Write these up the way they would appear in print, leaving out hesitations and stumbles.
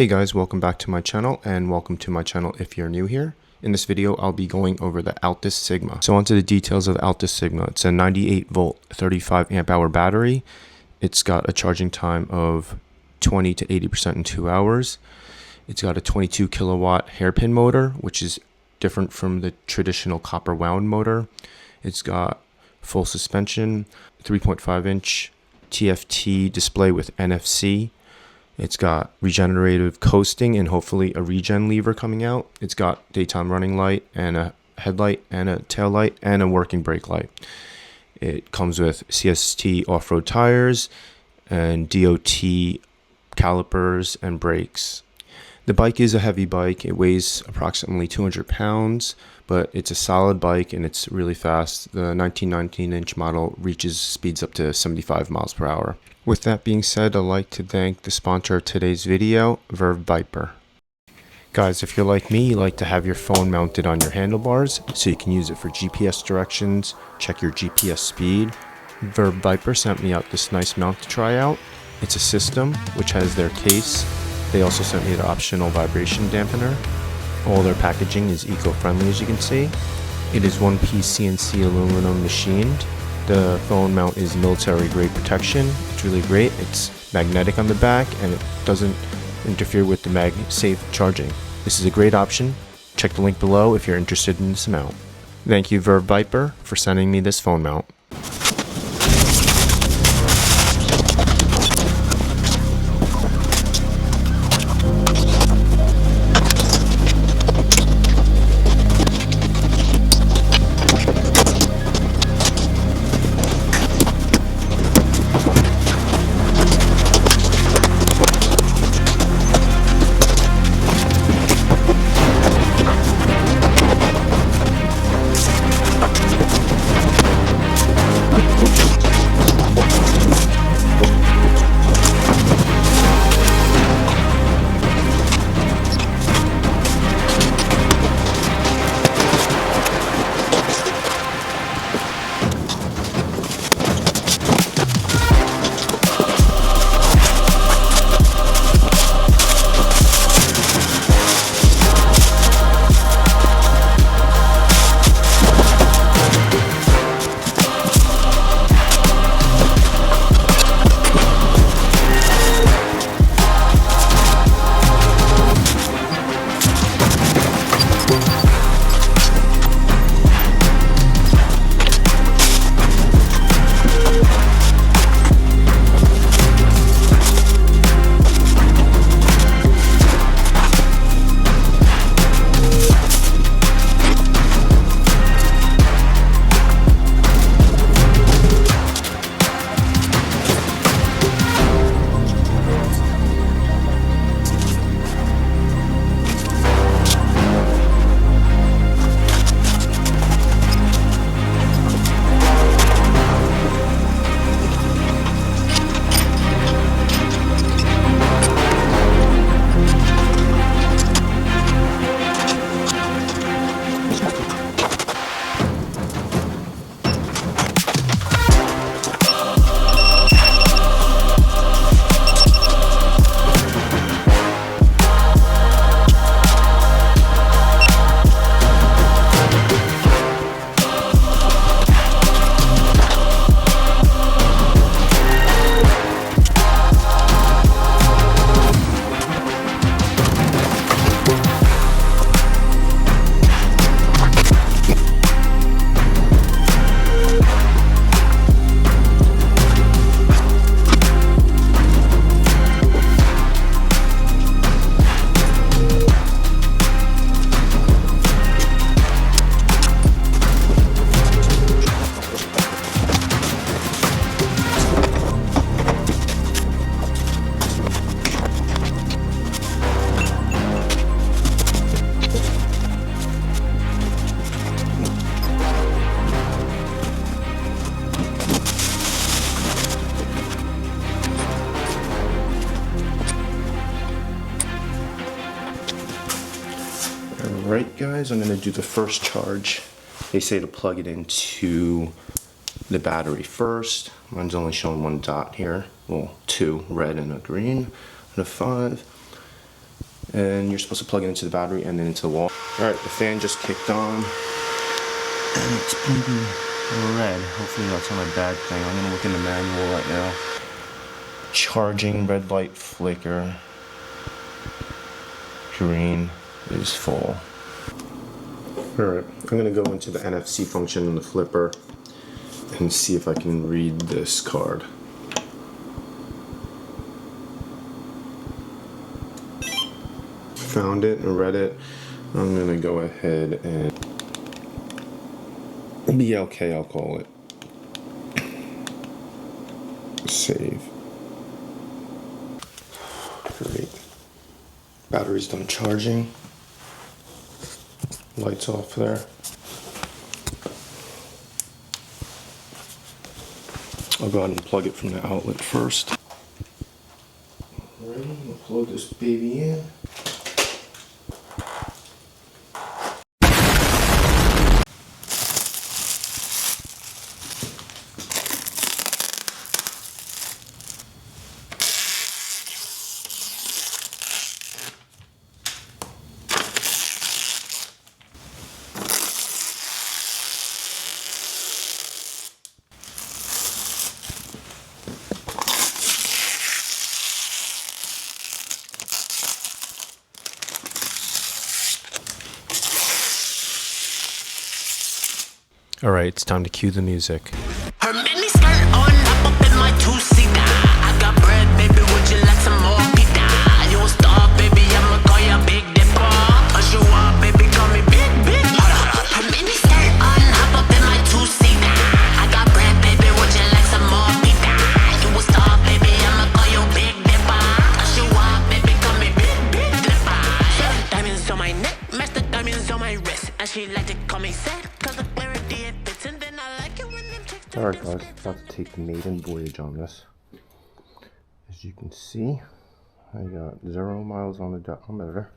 Hey guys, welcome back to my channel, and welcome to my channel if you're new here. In this video, I'll be going over the Altus Sigma. So onto the details of the Altus Sigma. It's a 98 volt, 35 amp hour battery. It's got a charging time of 20 to 80% in 2 hours. It's got a 22 kilowatt hairpin motor, which is different from the traditional copper wound motor. It's got full suspension, 3.5 inch TFT display with NFC. It's got regenerative coasting and hopefully a regen lever coming out. It's got daytime running light and a headlight and a tail light and a working brake light. It comes with CST off-road tires and DOT calipers and brakes. The bike is a heavy bike. It weighs approximately 200 pounds, but it's a solid bike and it's really fast. The 19-inch model reaches speeds up to 75 miles per hour. With that being said, I'd like to thank the sponsor of today's video, Viper. Guys, if you're like me, you like to have your phone mounted on your handlebars so you can use it for GPS directions, check your GPS speed. Viper sent me out this nice mount to try out. It's a system which has their case. They also sent me the optional vibration dampener. All their packaging is eco-friendly, as you can see. It is one-piece CNC aluminum machined. The phone mount is military grade protection. It's really great. It's magnetic on the back and it doesn't interfere with the MagSafe charging. This is a great option. Check the link below if you're interested in this mount. Thank you Viper for sending me this phone mount. Alright guys, I'm going to do the first charge. They say to plug it into the battery first. Mine's only showing one dot here. Well, two, red and a green, and a 5. and you're supposed to plug it into the battery and then into the wall. Alright, the fan just kicked on and it's blinking red. Hopefully that's not a bad thing. I'm gonna look in the manual right now. Charging, red light flicker. Green is full. Alright, I'm gonna go into the NFC function in the flipper and see if I can read this card. Found it and read it. I'm gonna go ahead and BLK, I'll call it. Save. Great. Battery's done charging. Lights off there. I'll go ahead and plug it from the outlet first. Alright, we'll plug this baby in. Alright, it's time to cue the music. Her mini skirt on, up in my two-seater. I got bread, baby, would you like some more pita? You a star, baby, I'ma call you Big Dipper. Cause you are, baby, call me Big, Big. Her mini skirt on, up in my two-seater. I got bread, baby, would you like some more pita? You a star, baby, I'ma call you Big Dipper. Cause you are, baby, call me Big, Big Dipper. Diamonds on my neck, match the diamonds on my wrist. And she like to call me sad, cause the clarity it fits. And then I like it when them chicks. Alright guys, about to take the Maiden voyage on this. As you can see, I got 0 miles on the odometer.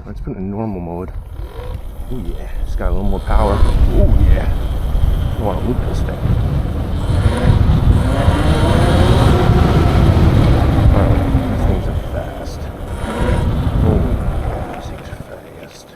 Let's put it in normal mode. Oh yeah, it's got a little more power. Oh yeah. I want to loop this thing. Oh, these things are fast. Oh yeah, these things are fast.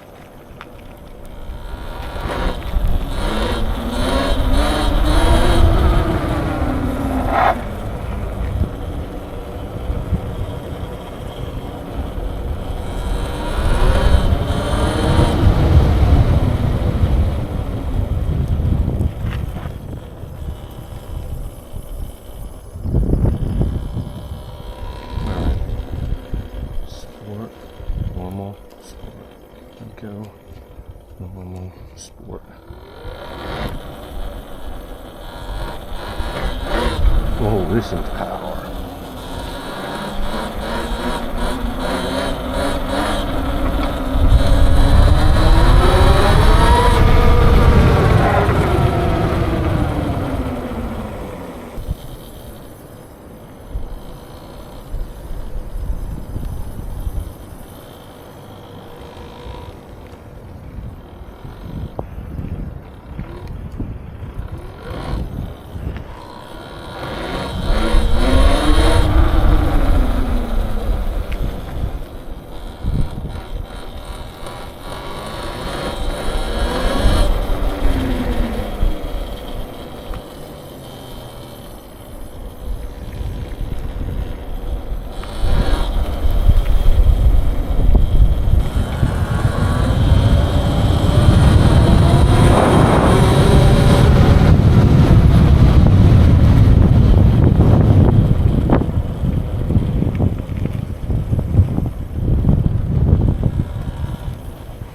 Normal, sport. Go. Normal, sport. Whoa, this is power.